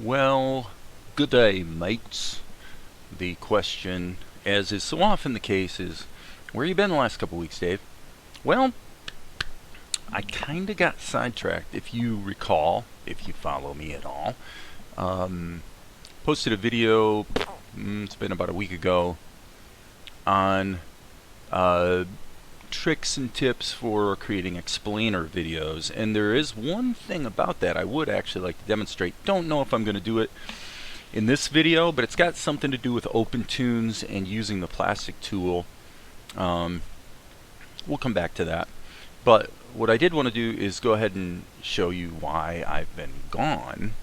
Well, good day, mates. The question, as is so often the case, is where you been the last couple weeks, Dave? Well, I kind of got sidetracked, if you recall, if you follow me at all. Um, Posted a video, it's been about a week ago, on uh, tricks and tips for creating explainer videos. And there is one thing about that I would actually like to demonstrate. Don't know if I'm going to do it in this video, but it's got something to do with OpenTunes and using the plastic tool. We'll come back to that. But what I did want to do is go ahead and show you why I've been gone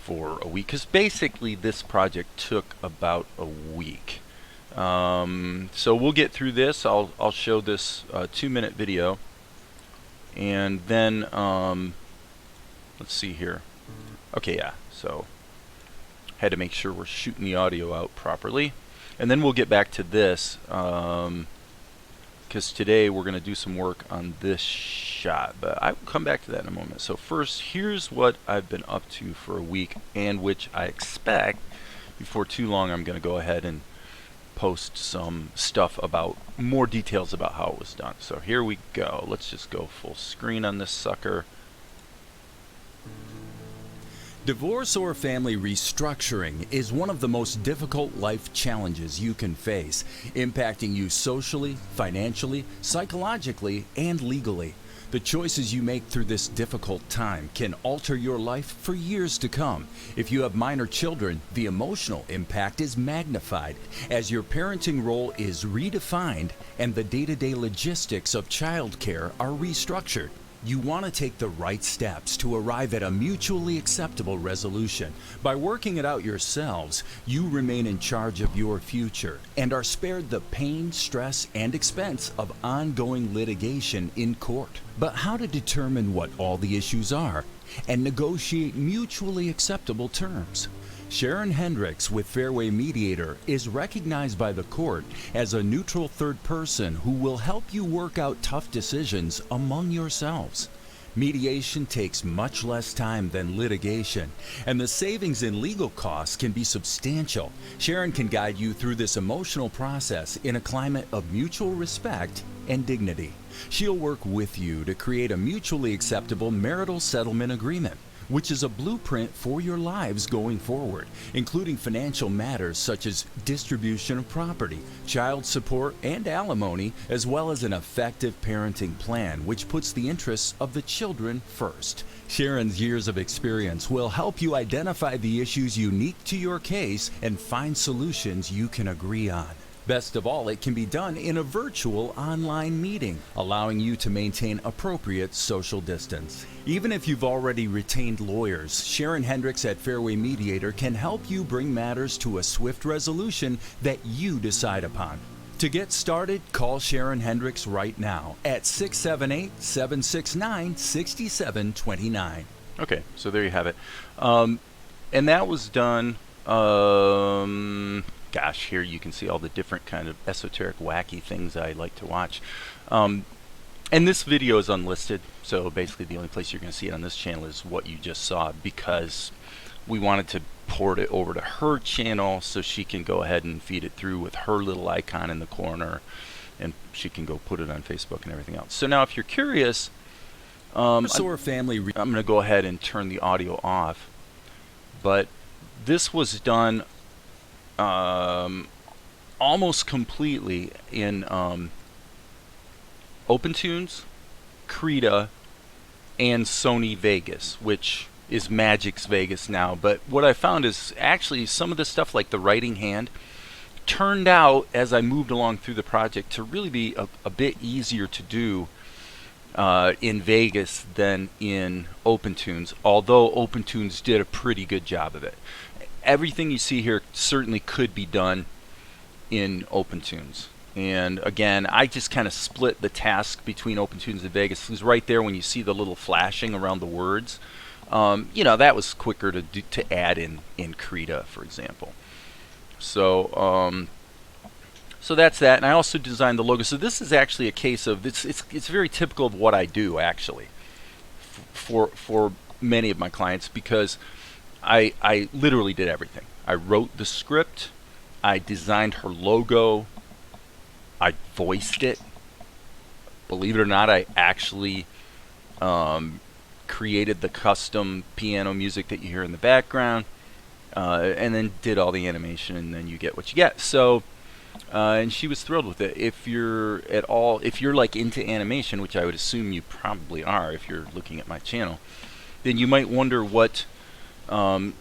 for a week, because basically this project took about a week. So we'll get through this. I'll show this 2-minute video, and then let's see here. Okay, yeah. So had to make sure we're shooting the audio out properly, and then we'll get back to this because today we're going to do some work on this shot, but I'll come back to that in a moment. So first, here's what I've been up to for a week, and which I expect before too long I'm going to go ahead and post some stuff about more details about how it was done. So here we go. Let's just go full screen on this sucker. Divorce or family restructuring is one of the most difficult life challenges you can face, impacting you socially, financially, psychologically, and legally. The choices you make through this difficult time can alter your life for years to come. If you have minor children, the emotional impact is magnified as your parenting role is redefined and the day-to-day logistics of childcare are restructured. You want to take the right steps to arrive at a mutually acceptable resolution. By working it out yourselves, you remain in charge of your future and are spared the pain, stress, and expense of ongoing litigation in court. But how to determine what all the issues are and negotiate mutually acceptable terms? Sharon Hendricks with Fairway Mediator is recognized by the court as a neutral third person who will help you work out tough decisions among yourselves. Mediation takes much less time than litigation, and the savings in legal costs can be substantial. Sharon can guide you through this emotional process in a climate of mutual respect and dignity. She'll work with you to create a mutually acceptable marital settlement agreement, which is a blueprint for your lives going forward, including financial matters such as distribution of property, child support, and alimony, as well as an effective parenting plan which puts the interests of the children first. Sharon's years of experience will help you identify the issues unique to your case and find solutions you can agree on. Best of all, it can be done in a virtual online meeting, allowing you to maintain appropriate social distance. Even if you've already retained lawyers, Sharon Hendricks at Fairway Mediator can help you bring matters to a swift resolution that you decide upon. To get started, call Sharon Hendricks right now at 678-769-6729. Okay, so there you have it. And that was done. Gosh, here you can see all the different kind of esoteric, wacky things I like to watch. And this video is unlisted, so basically the only place you're going to see it on this channel is what you just saw, because we wanted to port it over to her channel so she can go ahead and feed it through with her little icon in the corner, and she can go put it on Facebook and everything else. So now if you're curious, I'm going to go ahead and turn the audio off, but this was done almost completely in OpenTunes, Krita, and Sony Vegas, which is Magic's Vegas now. But what I found is actually some of the stuff, like the writing hand, turned out as I moved along through the project to really be a bit easier to do in Vegas than in OpenTunes, although OpenTunes did a pretty good job of it. Everything you see here certainly could be done in OpenTunes. And again, I just kind of split the task between OpenTunes and Vegas. Because right there, when you see the little flashing around the words, you know, that was quicker to add in Krita, for example. So so that's that. And I also designed the logo. So this is actually a case of it's very typical of what I do actually for many of my clients, because I literally did everything. I wrote the script, I designed her logo, I voiced it. Believe it or not, I actually created the custom piano music that you hear in the background, and then did all the animation, and then you get what you get. So, and she was thrilled with it. If you're like into animation, which I would assume you probably are if you're looking at my channel, then you might wonder what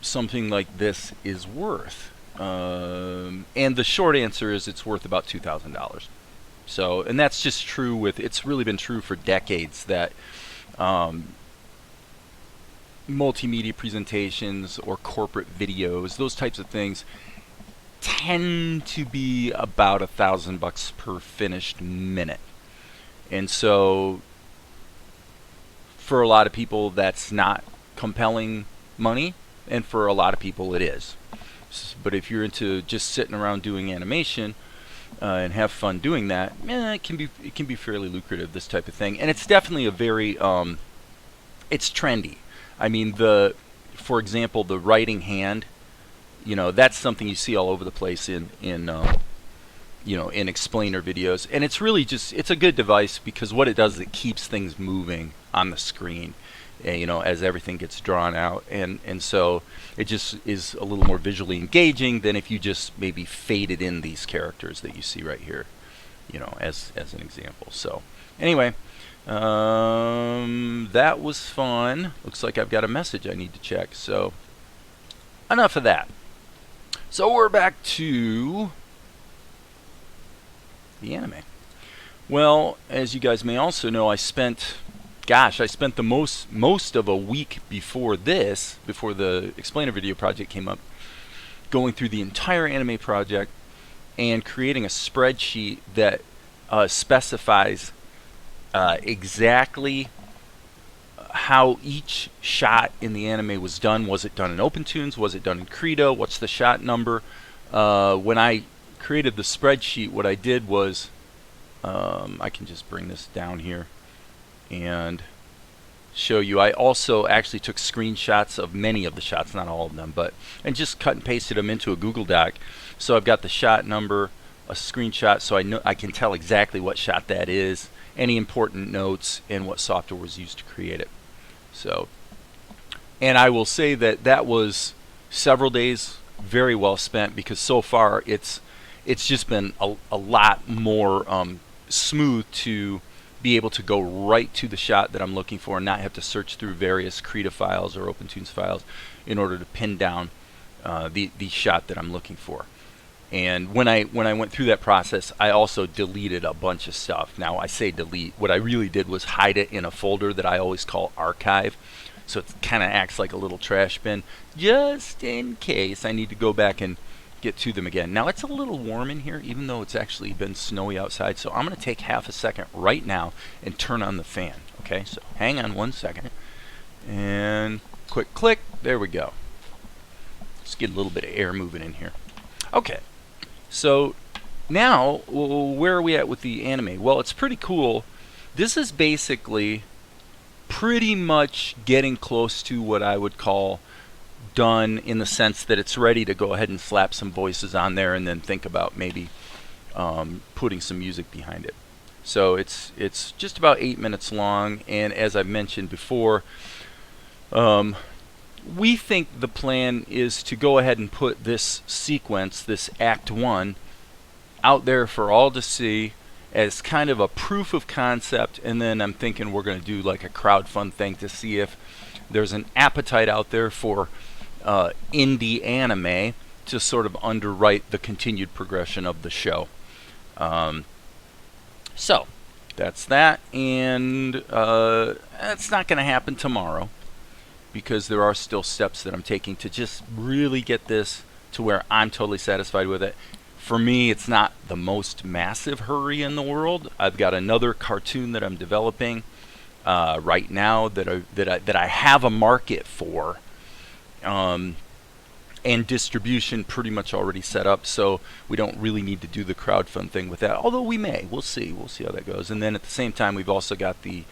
something like this is worth. And the short answer is it's worth about $2,000. So, and that's just true it's really been true for decades that multimedia presentations or corporate videos, those types of things, tend to be about $1,000 per finished minute. And so for a lot of people that's not compelling money, and for a lot of people it is. But if you're into just sitting around doing animation and have fun doing that, it can be fairly lucrative, this type of thing. And it's definitely a very it's trendy. I mean, for example, the writing hand, that's something you see all over the place in explainer videos. And it's really it's a good device because what it does is it keeps things moving on the screen, as everything gets drawn out. And so it just is a little more visually engaging than if you just maybe faded in these characters that you see right here, as an example. So anyway, that was fun. Looks like I've got a message I need to check. So enough of that. So we're back to the anime. Well, as you guys may also know, I spent the most of a week before the explainer video project came up, going through the entire anime project and creating a spreadsheet that specifies exactly how each shot in the anime was done. Was it done in OpenTunes? Was it done in Krita? What's the shot number? When I created the spreadsheet, what I did was, I can just bring this down here and show you. I also actually took screenshots of many of the shots, not all of them, and just cut and pasted them into a Google Doc. So I've got the shot number, a screenshot, so I can tell exactly what shot that is, any important notes, and what software was used to create it. So, and I will say that was several days very well spent, because so far it's just been a lot more smooth to be able to go right to the shot that I'm looking for and not have to search through various Krita files or OpenTunes files in order to pin down the shot that I'm looking for. And when I went through that process, I also deleted a bunch of stuff. Now, I say delete. What I really did was hide it in a folder that I always call archive. So it kind of acts like a little trash bin, just in case I need to go back and get to them again. Now, it's a little warm in here, even though it's actually been snowy outside. So I'm going to take half a second right now and turn on the fan. Okay, so hang on 1 second. And quick click. There we go. Let's get a little bit of air moving in here. Okay. So now, where are we at with the anime? Well, it's pretty cool. This is basically pretty much getting close to what I would call done, in the sense that it's ready to go ahead and slap some voices on there and then think about maybe putting some music behind it. So it's just about 8 minutes long, and as I've mentioned before, we think the plan is to go ahead and put this sequence, this Act 1, out there for all to see as kind of a proof of concept, and then I'm thinking we're going to do like a crowdfund thing to see if there's an appetite out there for indie anime to sort of underwrite the continued progression of the show. So that's that, and that's not going to happen tomorrow, because there are still steps that I'm taking to just really get this to where I'm totally satisfied with it. For me, it's not the most massive hurry in the world. I've got another cartoon that I'm developing right now that I have a market for, and distribution pretty much already set up, so we don't really need to do the crowdfund thing with that. Although we may, we'll see how that goes. And then at the same time, we've also got the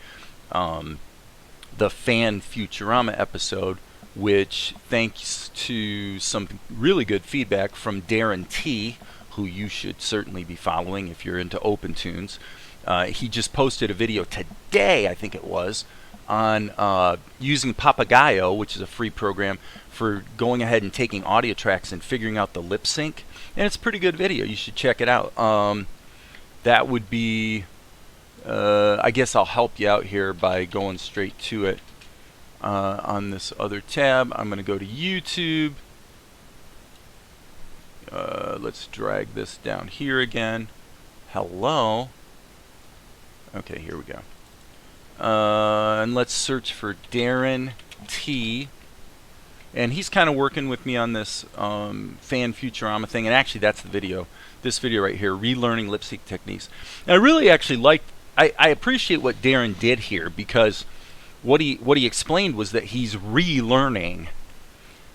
fan Futurama episode which thanks to some really good feedback from Darren T, who you should certainly be following if you're into open tunes. He just posted a video today, I think it was, on using Papagayo, which is a free program for going ahead and taking audio tracks and figuring out the lip sync. And it's a pretty good video. You should check it out. That would be, I guess I'll help you out here by going straight to it on this other tab. I'm going to go to YouTube. Let's drag this down here again. Hello. Okay, here we go. And let's search for Darren T. And he's kind of working with me on this fan Futurama thing. And actually, that's the video. This video right here, relearning lip sync techniques. And I really actually liked. I appreciate what Darren did here, because what he explained was that he's relearning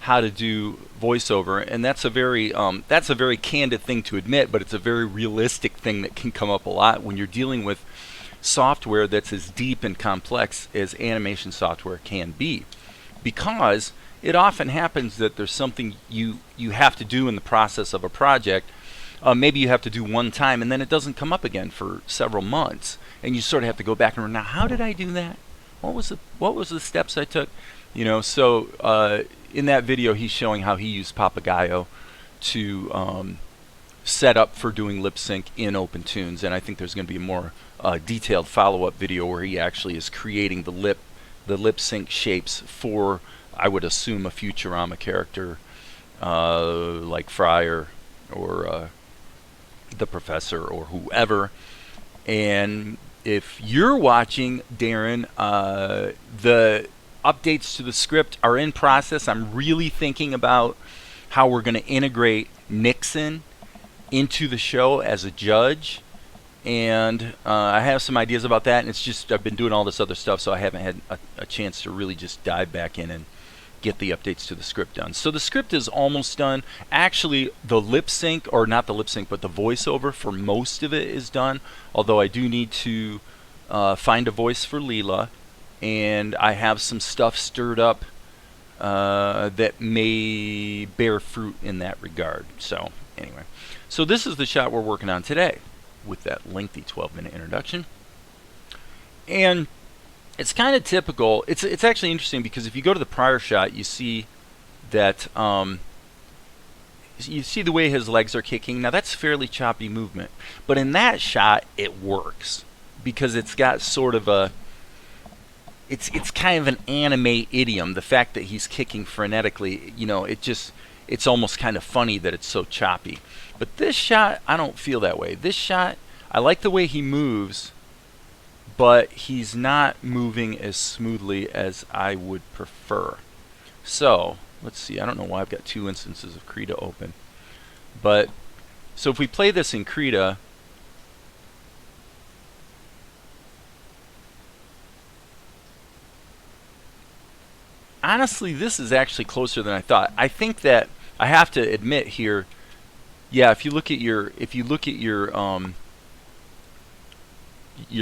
how to do voiceover, and that's a very candid thing to admit, but it's a very realistic thing that can come up a lot when you're dealing with software that's as deep and complex as animation software can be, because it often happens that there's something you have to do in the process of a project. Maybe you have to do one time, and then it doesn't come up again for several months, and you sort of have to go back and now, how did I do that? What was the steps I took? So in that video, he's showing how he used Papagayo to set up for doing lip sync in OpenTunes, and I think there's going to be a more detailed follow-up video where he actually is creating the lip sync shapes for, I would assume, a Futurama character like Fry or the Professor or whoever. And if you're watching, Darren, the updates to the script are in process. I'm really thinking about how we're going to integrate Nixon into the show as a judge, and I have some ideas about that, and it's just I've been doing all this other stuff, so I haven't had a chance to really just dive back in and get the updates to the script done. So the script is almost done. Actually, the lip sync, or not the lip sync, but the voiceover for most of it is done, although I do need to find a voice for Leela, and I have some stuff stirred up that may bear fruit in that regard. So anyway, so this is the shot we're working on today with that lengthy 12-minute introduction. And it's kind of typical. It's actually interesting, because if you go to the prior shot, you see that you see the way his legs are kicking. Now that's fairly choppy movement, but in that shot it works because it's got sort of a it's kind of an anime idiom. The fact that he's kicking frenetically, it's almost kind of funny that it's so choppy. But this shot, I don't feel that way. This shot, I like the way he moves, but he's not moving as smoothly as I would prefer. So let's see. I don't know why I've got two instances of Krita open, but so if we play this in Krita, honestly, this is actually closer than I thought. I think that I have to admit here, yeah, if you look at your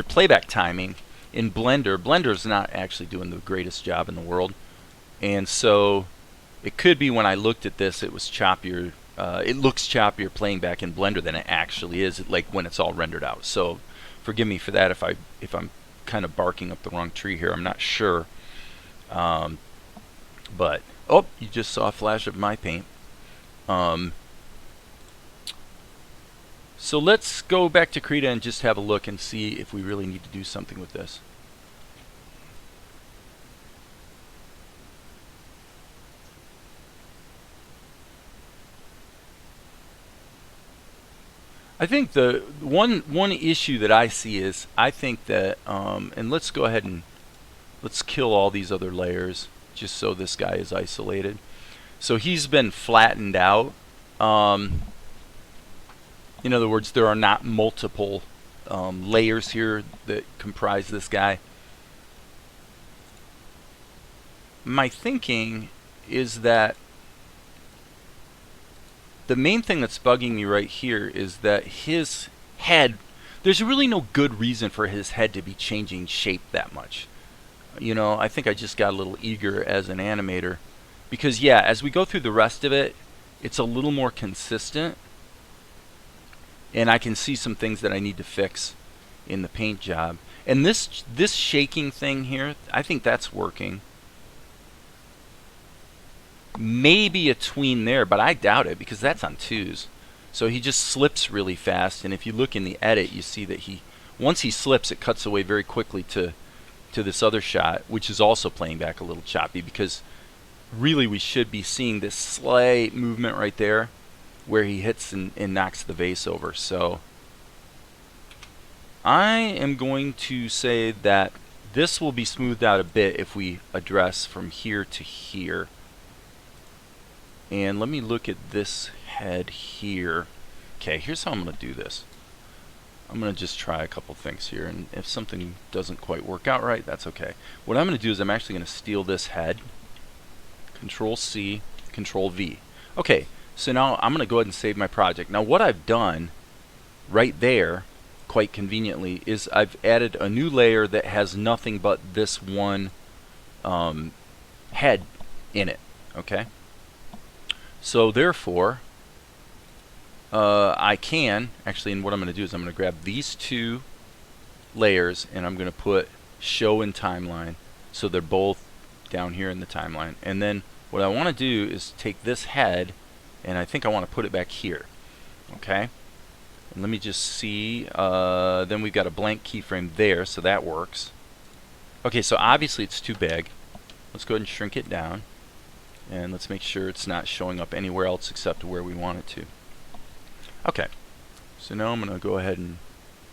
playback timing in Blender's not actually doing the greatest job in the world, and so it could be when I looked at this, it was choppier. It looks choppier playing back in Blender than it actually is, like when it's all rendered out. So forgive me for that if I'm kind of barking up the wrong tree here. I'm not sure. But oh, you just saw a flash of my paint. So let's go back to Krita and just have a look and see if we really need to do something with this. I think the one issue that I see is I think that and let's go ahead and let's kill all these other layers just so this guy is isolated. So he's been flattened out. In other words, there are not multiple layers here that comprise this guy. My thinking is that the main thing that's bugging me right here is that his head, there's really no good reason for his head to be changing shape that much. I think I just got a little eager as an animator. Because yeah, as we go through the rest of it, it's a little more consistent, and I can see some things that I need to fix in the paint job. And this shaking thing here, I think that's working. Maybe a tween there, but I doubt it because that's on 2s. So he just slips really fast, and if you look in the edit, you see that once he slips, it cuts away very quickly to this other shot, which is also playing back a little choppy, because really we should be seeing this slight movement right there where he hits and knocks the vase over. So I am going to say that this will be smoothed out a bit if we address from here to here. And let me look at this head here. Okay, here's how I'm going to do this. I'm going to just try a couple things here, and if something doesn't quite work out right, that's okay. What I'm going to do is I'm actually going to steal this head, Control C, Control V. Okay, so now I'm going to go ahead and save my project. Now what I've done right there, quite conveniently, is I've added a new layer that has nothing but this one head in it. Okay, so therefore I can actually, and what I'm going to do is I'm going to grab these 2 layers and I'm going to put show in timeline, so they're both down here in the timeline. And then what I want to do is take this head, and I think I want to put it back here. Okay, and let me just see, then we've got a blank keyframe there, so that works. Okay, so obviously it's too big. Let's go ahead and shrink it down, and let's make sure it's not showing up anywhere else except where we want it to. Okay, so now I'm going to go ahead and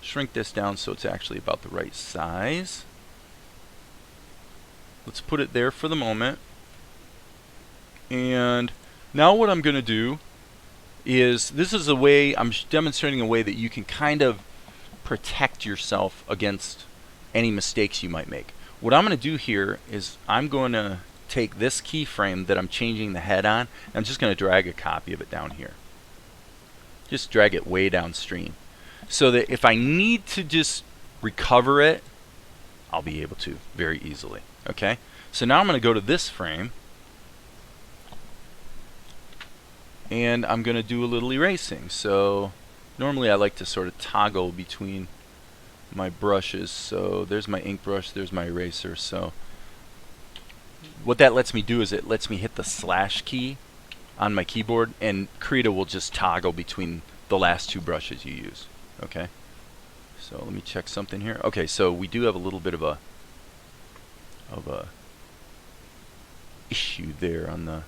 shrink this down so it's actually about the right size. Let's put it there for the moment. And now what I'm going to do is, this is a way, I'm demonstrating a way that you can kind of protect yourself against any mistakes you might make. What I'm going to do here is I'm going to take this keyframe that I'm changing the head on, and I'm just going to drag a copy of it down here. Just drag it way downstream, so that if I need to just recover it, I'll be able to very easily. Okay, so now I'm going to go to this frame, and I'm going to do a little erasing. So normally I like to sort of toggle between my brushes. So there's my ink brush, there's my eraser. So what that lets me do is it lets me hit the slash key on my keyboard, and Krita will just toggle between the last 2 brushes you use. Okay, so let me check something here. Okay, so we do have a little bit of a issue there on the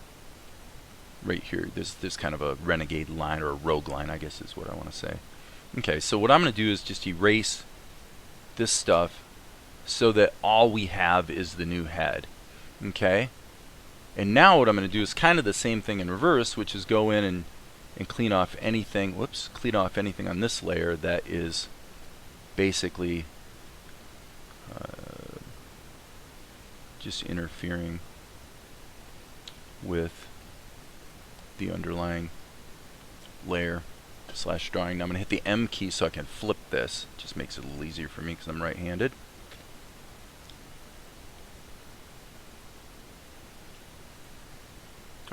right here. There's kind of a renegade line, or a rogue line, I guess is what I want to say. Okay, so what I'm going to do is just erase this stuff so that all we have is the new head. Okay, and now what I'm going to do is kind of the same thing in reverse, which is go in and clean off anything, clean off anything on this layer that is basically just interfering with the underlying layer / drawing. Now I'm going to hit the M key so I can flip this. It just makes it a little easier for me because I'm right-handed.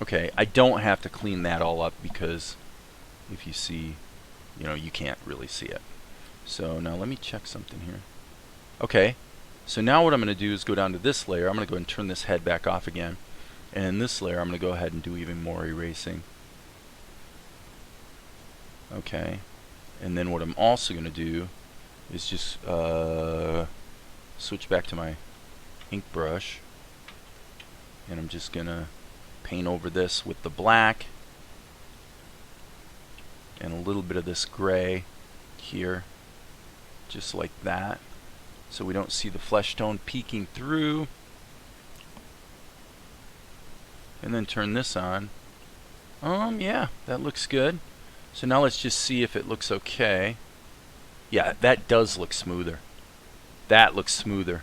Okay, I don't have to clean that all up because if you see, you can't really see it. So now let me check something here. Okay, so now what I'm going to do is go down to this layer. I'm going to go and turn this head back off again. And in this layer, I'm going to go ahead and do even more erasing. Okay, and then what I'm also going to do is just switch back to my ink brush, and I'm just going to paint over this with the black and a little bit of this gray here, just like that, so we don't see the flesh tone peeking through. And then turn this on. Yeah, that looks good. So now let's just see if it looks okay. Yeah, that does look smoother. That looks smoother.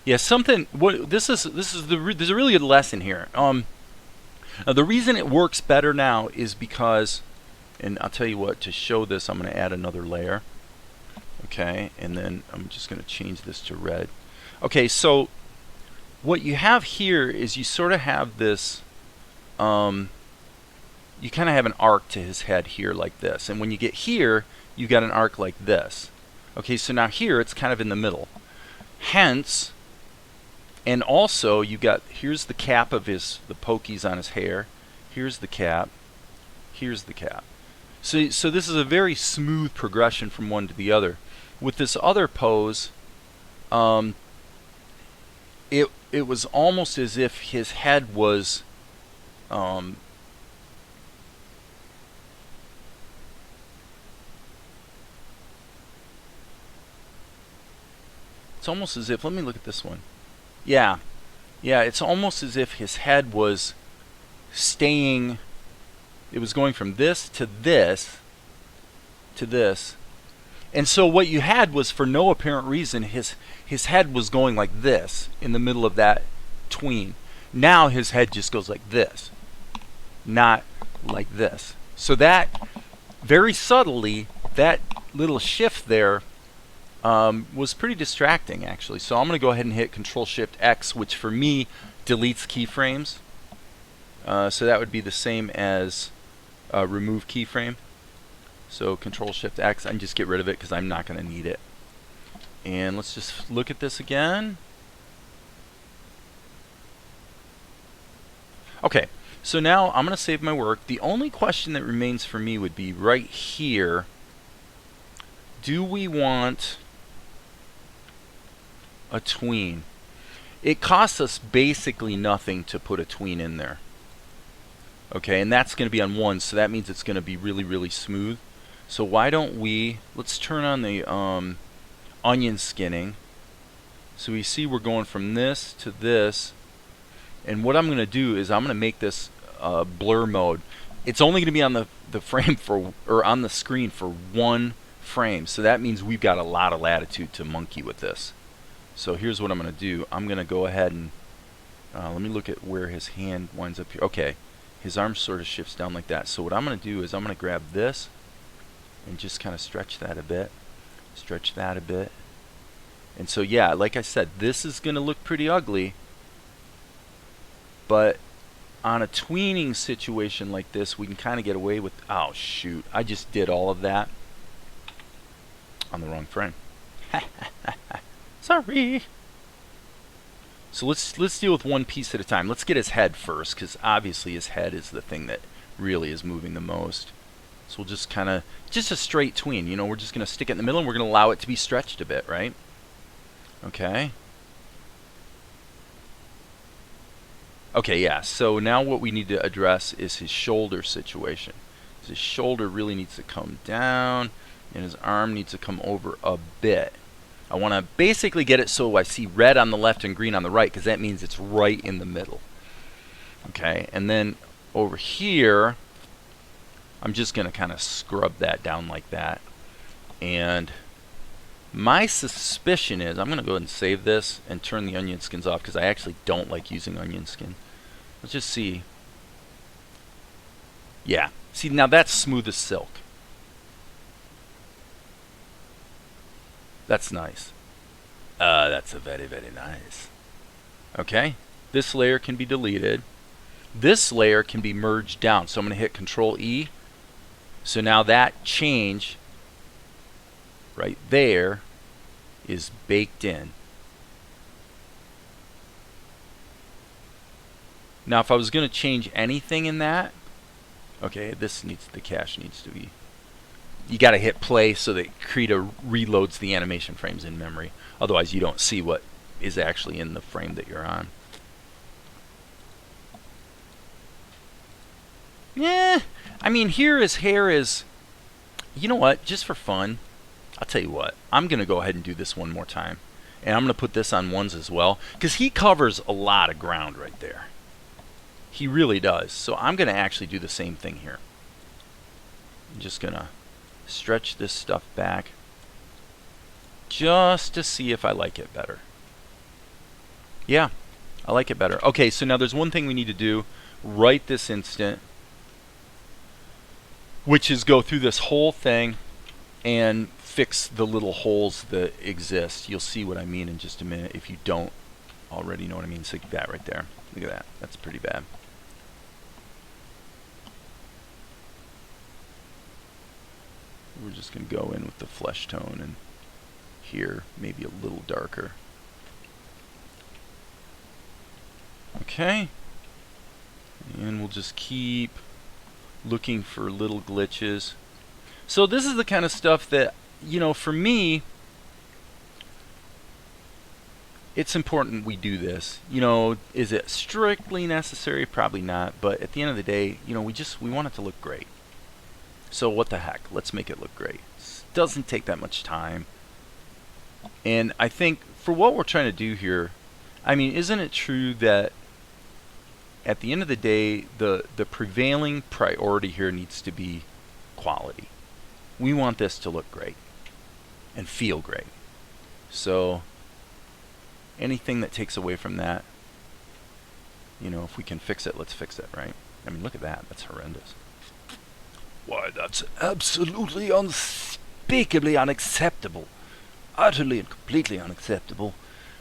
Yeah, there's a really good lesson here. Now the reason it works better now is because, and I'll tell you what, to show this, I'm going to add another layer. Okay, and then I'm just going to change this to red. Okay, so what you have here is you sort of have this you kind of have an arc to his head here like this. And when you get here, you got an arc like this. Okay, so now here it's kind of in the middle. Hence, and also you got, here's the cap of the pokies on his hair. Here's the cap. Here's the cap. So this is a very smooth progression from one to the other. With this other pose, it was almost as if his head was it's almost as if, let me look at this one. Yeah, it's almost as if his head was staying, it was going from this to this to this. And so what you had was, for no apparent reason, his head was going like this in the middle of that tween. Now his head just goes like this, not like this. So that, very subtly, that little shift there was pretty distracting, actually. So I'm going to go ahead and hit Control-Shift-X, which for me deletes keyframes. So that would be the same as remove keyframe. So Control-Shift-X, and just get rid of it because I'm not going to need it. And let's just look at this again. Okay, so now I'm going to save my work. The only question that remains for me would be right here. Do we want a tween? It costs us basically nothing to put a tween in there. Okay, and that's going to be on 1, so that means it's going to be really, really smooth. So why don't we, let's turn on the onion skinning. So we see we're going from this to this. And what I'm going to do is I'm going to make this blur mode. It's only going to be on the frame for, or on the screen for 1 frame. So that means we've got a lot of latitude to monkey with this. So here's what I'm going to do. I'm going to go ahead and let me look at where his hand winds up here. Okay, his arm sort of shifts down like that. So what I'm going to do is I'm going to grab this and just kind of stretch that a bit. Stretch that a bit. And so yeah, like I said, this is going to look pretty ugly. But on a tweening situation like this, we can kind of get away with, oh shoot, I just did all of that on the wrong frame. Sorry. So let's deal with one piece at a time. Let's get his head first, because obviously his head is the thing that really is moving the most. So we'll just kind of, just a straight tween, you know, we're just going to stick it in the middle and we're going to allow it to be stretched a bit, right? Okay. Okay, yeah, so now what we need to address is his shoulder situation. His shoulder really needs to come down, and his arm needs to come over a bit. I want to basically get it so I see red on the left and green on the right, because that means it's right in the middle. Okay, and then over here, I'm just going to kind of scrub that down like that. And my suspicion is, I'm going to go ahead and save this and turn the onion skins off, because I actually don't like using onion skin. Let's just see. Yeah, see, now that's smooth as silk. That's nice. That's a very, very nice. Okay, this layer can be deleted. This layer can be merged down. So I'm going to hit Control E. So now that change right there is baked in. Now if I was going to change anything in that, okay, this needs, the cache needs to be, you got to hit play so that Krita reloads the animation frames in memory. Otherwise you don't see what is actually in the frame that you're on. Yeah, I mean, here his hair is, you know what, just for fun, I'll tell you what, I'm going to go ahead and do this one more time. And I'm going to put this on 1s as well, because he covers a lot of ground right there. He really does. So I'm going to actually do the same thing here. I'm just going to stretch this stuff back just to see if I like it better. Yeah, I like it better. Okay, so now there's one thing we need to do right this instant, which is go through this whole thing and fix the little holes that exist. You'll see what I mean in just a minute if you don't already know what I mean. So that right there. Look at that. That's pretty bad. we're just going to go in with the flesh tone, and here maybe a little darker. Okay, and we'll just keep looking for little glitches. So this is the kind of stuff that, you know, for me, it's important we do this. You know, is it strictly necessary? Probably not, but at the end of the day, you know, we want it to look great. So what the heck, let's make it look great. It doesn't take that much time. And I think for what we're trying to do here, I mean, isn't it true that at the end of the day, the prevailing priority here needs to be quality. We want this to look great and feel great. So anything that takes away from that, you know, if we can fix it, let's fix it, right? I mean, look at that. That's horrendous. Why, that's absolutely unspeakably unacceptable. Utterly and completely unacceptable.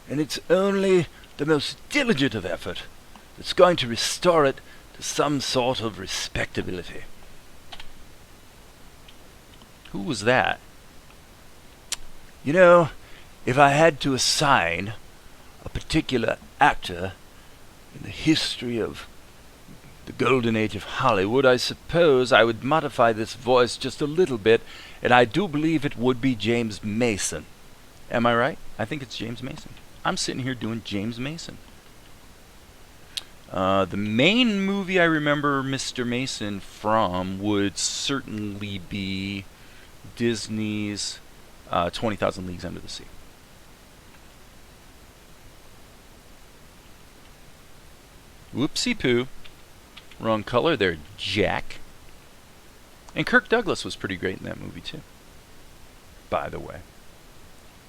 And it's only the most diligent of effort that's going to restore it to some sort of respectability. Who was that? You know, if I had to assign a particular actor in the history of the golden age of Hollywood, I suppose I would modify this voice just a little bit, and I do believe it would be James Mason. Am I right? I think it's James Mason. I'm sitting here doing James Mason. The main movie I remember Mr. Mason from would certainly be Disney's 20,000 Leagues Under the Sea. Whoopsie poo. Wrong color there, Jack. And Kirk Douglas was pretty great in that movie too, by the way.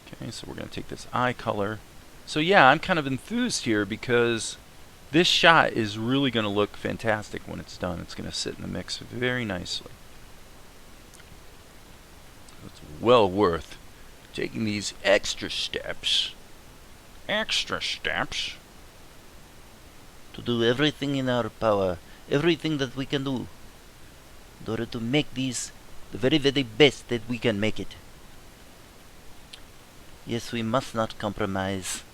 Okay, so we're going to take this eye color. So yeah, I'm kind of enthused here because this shot is really going to look fantastic when it's done. It's going to sit in the mix very nicely. It's well worth taking these extra steps to do everything in our power, everything that we can do, in order to make these the very, very best that we can make it. Yes, we must not compromise.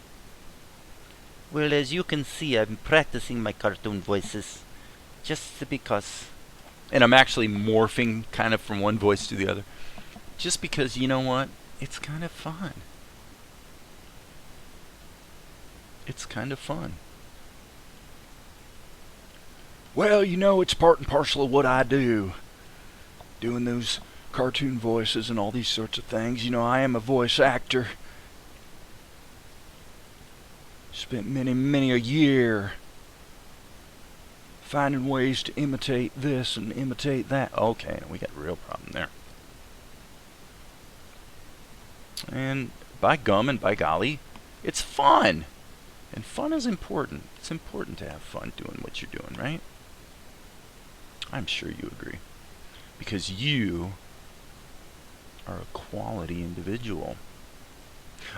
Well, as you can see, I'm practicing my cartoon voices just because. And I'm actually morphing kind of from one voice to the other. Just because, you know what? It's kind of fun. It's kind of fun. Well, you know, it's part and parcel of what I do. Doing those cartoon voices and all these sorts of things. You know, I am a voice actor. Spent many a year finding ways to imitate this and imitate that. Okay, we got a real problem there. And by gum and by golly, it's fun. And fun is important. It's important to have fun doing what you're doing, right? I'm sure you agree. Because you are a quality individual.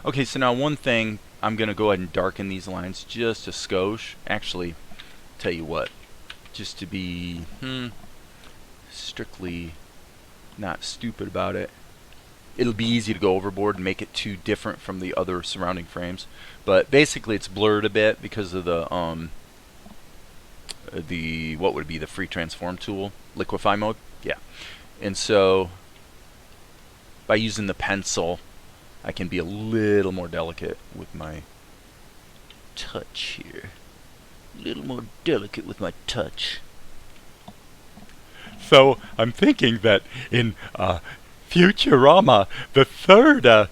Okay, so now one thing, I'm going to go ahead and darken these lines just a skosh. Actually, tell you what, just to be strictly not stupid about it, it'll be easy to go overboard and make it too different from the other surrounding frames. But basically it's blurred a bit because of the what would it be, the free transform tool, liquify mode? Yeah. And so by using the pencil, I can be a little more delicate with my touch here. A little more delicate with my touch. So I'm thinking that in Futurama, the third a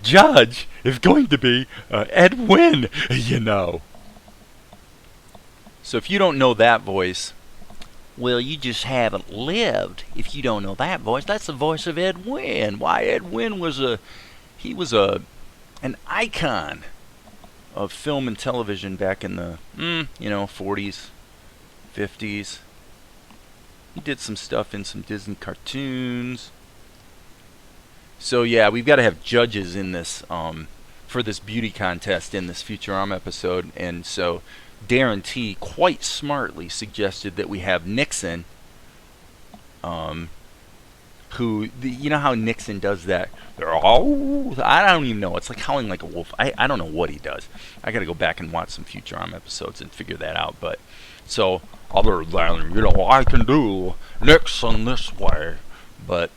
judge is going to be Ed Wynn, you know. So if you don't know that voice, well, you just haven't lived. If you don't know that voice, that's the voice of Ed Wynn. Why, Ed Wynn was an icon of film and television back in the 40s, 50s. He did some stuff in some Disney cartoons. So yeah, we've got to have judges in this for this beauty contest in this Futurama episode, and so Darren T quite smartly suggested that we have Nixon you know how Nixon does that? Oh, I don't even know. It's like howling like a wolf. I don't know what he does. I got to go back and watch some Futurama episodes and figure that out. But so other than I can do Nixon this way, but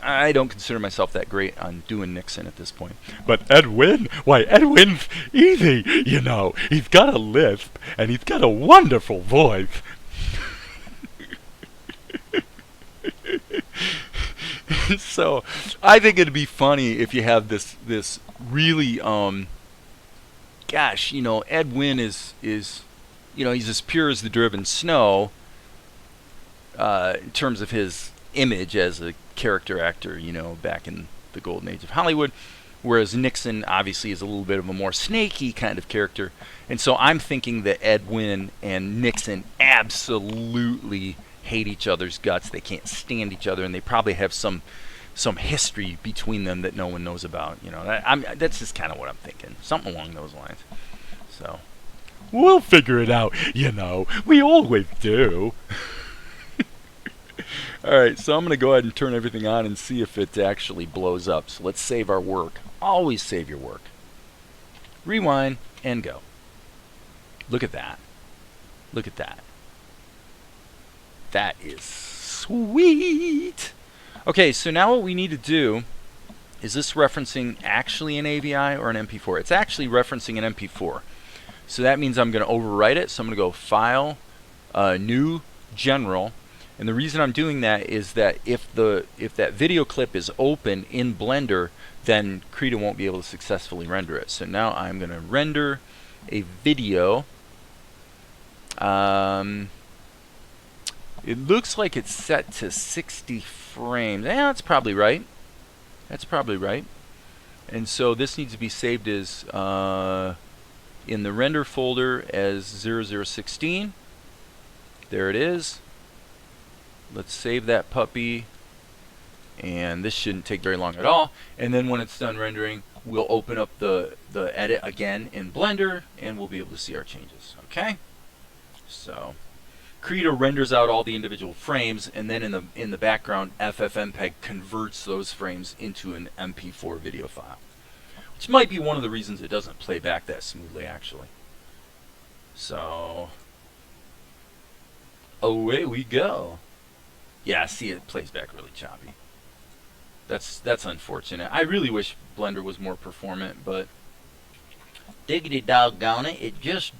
I don't consider myself that great on doing Nixon at this point. But Edwin, why Edwin's easy, He's got a lisp and he's got a wonderful voice. So I think it'd be funny if you have this really Edwin is he's as pure as the driven snow in terms of his image as a character actor, back in the golden age of Hollywood, whereas Nixon obviously is a little bit of a more snaky kind of character. And so I'm thinking that Edwin and Nixon absolutely hate each other's guts. They can't stand each other, and they probably have some history between them that no one knows about. That's just kind of what I'm thinking, something along those lines. So we'll figure it out. We always do. All right, so I'm going to go ahead and turn everything on and see if it actually blows up. So let's save our work. Always save your work. Rewind and go. Look at that. Look at that. That is sweet. Okay, so now what we need to do, is this referencing actually an AVI or an MP4? It's actually referencing an MP4. So that means I'm going to overwrite it. So I'm going to go File, New, General. And the reason I'm doing that is that if that video clip is open in Blender, then Krita won't be able to successfully render it. So now I'm going to render a video. It looks like it's set to 60 frames. Yeah, that's probably right. That's probably right. And so this needs to be saved as in the render folder as 0016. There it is. Let's save that puppy. And this shouldn't take very long at all. And then when it's done rendering, we'll open up the edit again in Blender, and we'll be able to see our changes. Okay? So Krita renders out all the individual frames, and then in the background, FFmpeg converts those frames into an MP4 video file, which might be one of the reasons it doesn't play back that smoothly, actually. So away we go. Yeah, see, it plays back really choppy. That's unfortunate. I really wish Blender was more performant, but diggity doggone it, it just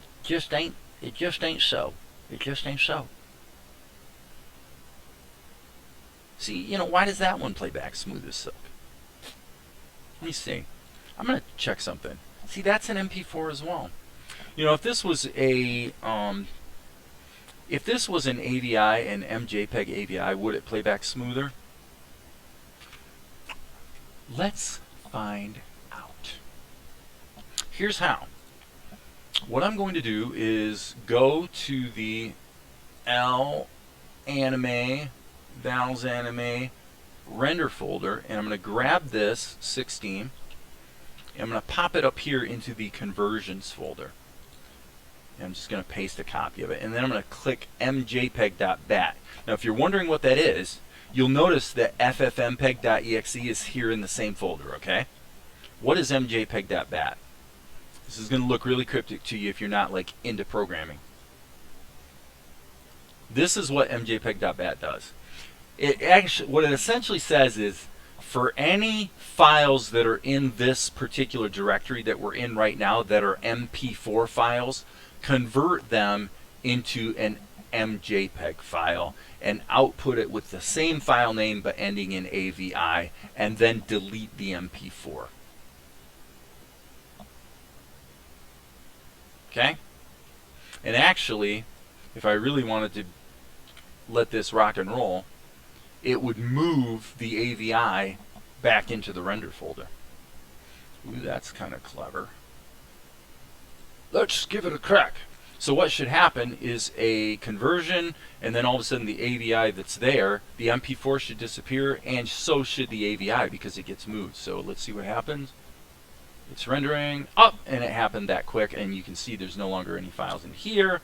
ain't so. It just ain't so. See, why does that one play back smooth as silk? Let me see. I'm gonna check something. See, that's an MP4 as well. If this was an AVI, an MJPEG AVI, would it play back smoother? Let's find out. Here's how. What I'm going to do is go to the Val's Anime render folder, and I'm going to grab this 16, and I'm going to pop it up here into the conversions folder. And I'm just going to paste a copy of it, and then I'm going to click mjpeg.bat. Now, if you're wondering what that is, you'll notice that ffmpeg.exe is here in the same folder, okay? What is mjpeg.bat? This is going to look really cryptic to you if you're not into programming. This is what mjpeg.bat does. What it essentially says is, for any files that are in this particular directory that we're in right now that are MP4 files, convert them into an MJPEG file and output it with the same file name but ending in AVI, and then delete the MP4. Okay? And actually, if I really wanted to let this rock and roll, it would move the AVI back into the render folder. Ooh, that's kind of clever. Let's give it a crack. So what should happen is a conversion, and then all of a sudden the AVI that's there, the MP4 should disappear, and so should the AVI because it gets moved. So let's see what happens. It's rendering up, and it happened that quick, and you can see there's no longer any files in here.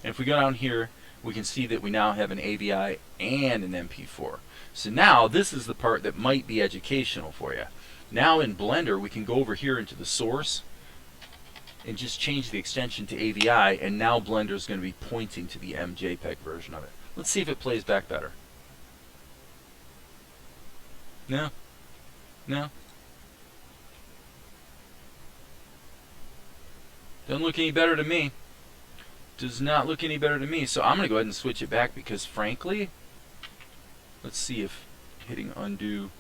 And if we go down here, we can see that we now have an AVI and an MP4. So now this is the part that might be educational for you. Now in Blender, we can go over here into the source and just change the extension to AVI, and now Blender is going to be pointing to the MJPEG version of it. Let's see if it plays back better. No? No? Doesn't look any better to me. Does not look any better to me. So I'm going to go ahead and switch it back because frankly, let's see if hitting undo.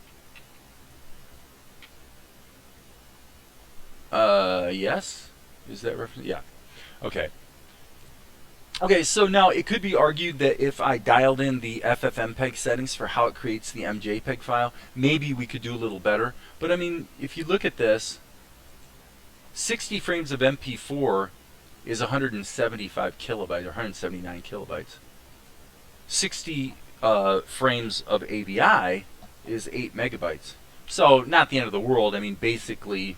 Yes? Is that reference? Yeah. Okay. Okay, so now it could be argued that if I dialed in the FFmpeg settings for how it creates the MJPEG file, maybe we could do a little better. But I mean, if you look at this, 60 frames of MP4 is 175 kilobytes or 179 kilobytes. 60 frames of AVI is 8 megabytes. So not the end of the world. I mean, basically,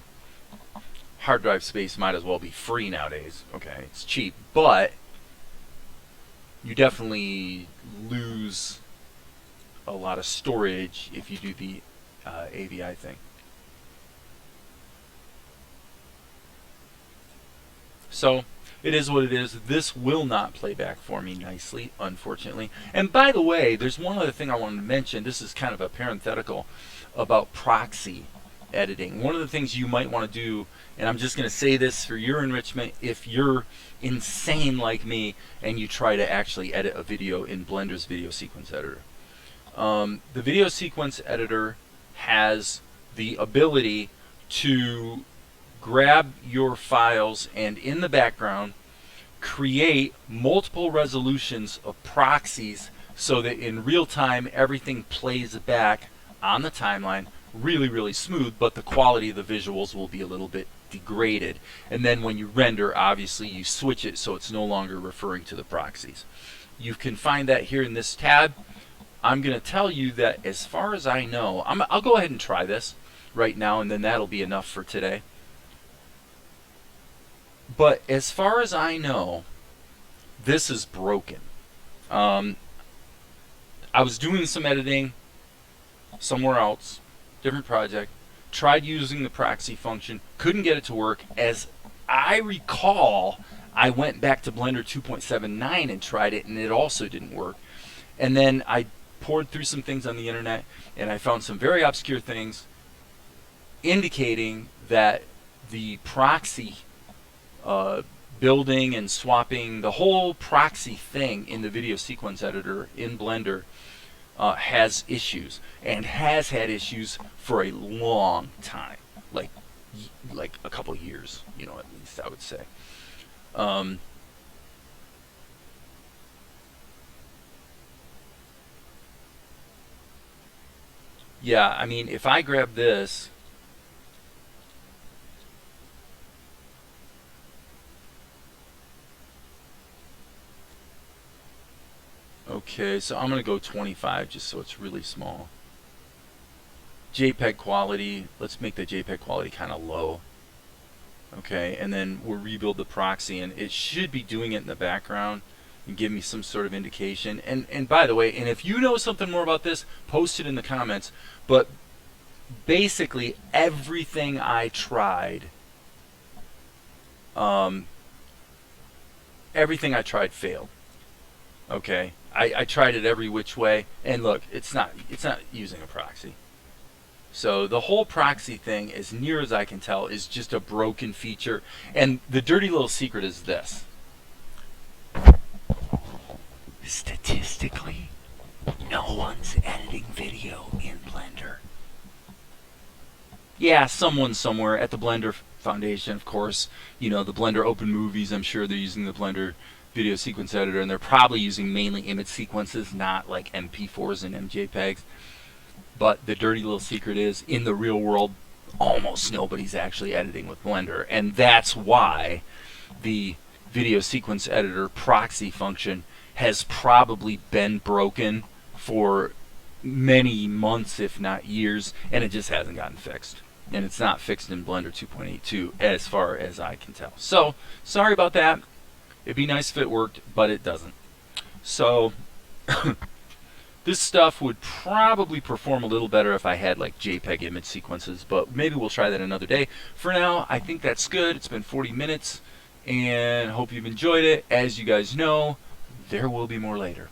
hard drive space might as well be free nowadays. Okay, it's cheap, but you definitely lose a lot of storage if you do the AVI thing. So it is what it is. This will not play back for me nicely, unfortunately. And by the way, there's one other thing I wanted to mention. This is kind of a parenthetical about proxy editing. One of the things you might want to do, and I'm just going to say this for your enrichment, if you're insane like me and you try to actually edit a video in Blender's video sequence editor. The video sequence editor has the ability to grab your files and in the background create multiple resolutions of proxies so that in real time everything plays back on the timeline really, really smooth, but the quality of the visuals will be a little bit degraded. And then when you render, obviously you switch it so it's no longer referring to the proxies. You can find that here in this tab. I'm going to tell you that as far as I know, I'll go ahead and try this right now, and then that'll be enough for today. But as far as I know, this is broken. I was doing some editing somewhere else, different project, tried using the proxy function, couldn't get it to work. As I recall, I went back to Blender 2.79 and tried it, and it also didn't work. And then I poured through some things on the internet, and I found some very obscure things indicating that the proxy building and swapping, the whole proxy thing in the video sequence editor in Blender has issues, and has had issues for a long time, like a couple years, you know, at least I would say. Yeah, I mean, if I grab this, okay, so I'm going to go 25 just so it's really small. JPEG quality, let's make the JPEG quality kind of low. Okay, and then we'll rebuild the proxy, and it should be doing it in the background and give me some sort of indication. And by the way, and if you know something more about this, post it in the comments. But basically everything I tried, failed. Okay, I tried it every which way, and look, it's not using a proxy. So the whole proxy thing, as near as I can tell, is just a broken feature. And the dirty little secret is this: statistically, no one's editing video in Blender. Yeah, someone somewhere at the Blender Foundation, of course. You know, the Blender Open Movies, I'm sure they're using the Blender video sequence editor, and they're probably using mainly image sequences, not like MP4s and MJPEGs. But the dirty little secret is, in the real world, almost nobody's actually editing with Blender. And that's why the video sequence editor proxy function has probably been broken for many months, if not years, and it just hasn't gotten fixed. And it's not fixed in Blender 2.82 as far as I can tell. So, sorry about that. It'd be nice if it worked, but it doesn't. So this stuff would probably perform a little better if I had like JPEG image sequences, but maybe we'll try that another day. For now, I think that's good. It's been 40 minutes, and hope you've enjoyed it. As you guys know, there will be more later.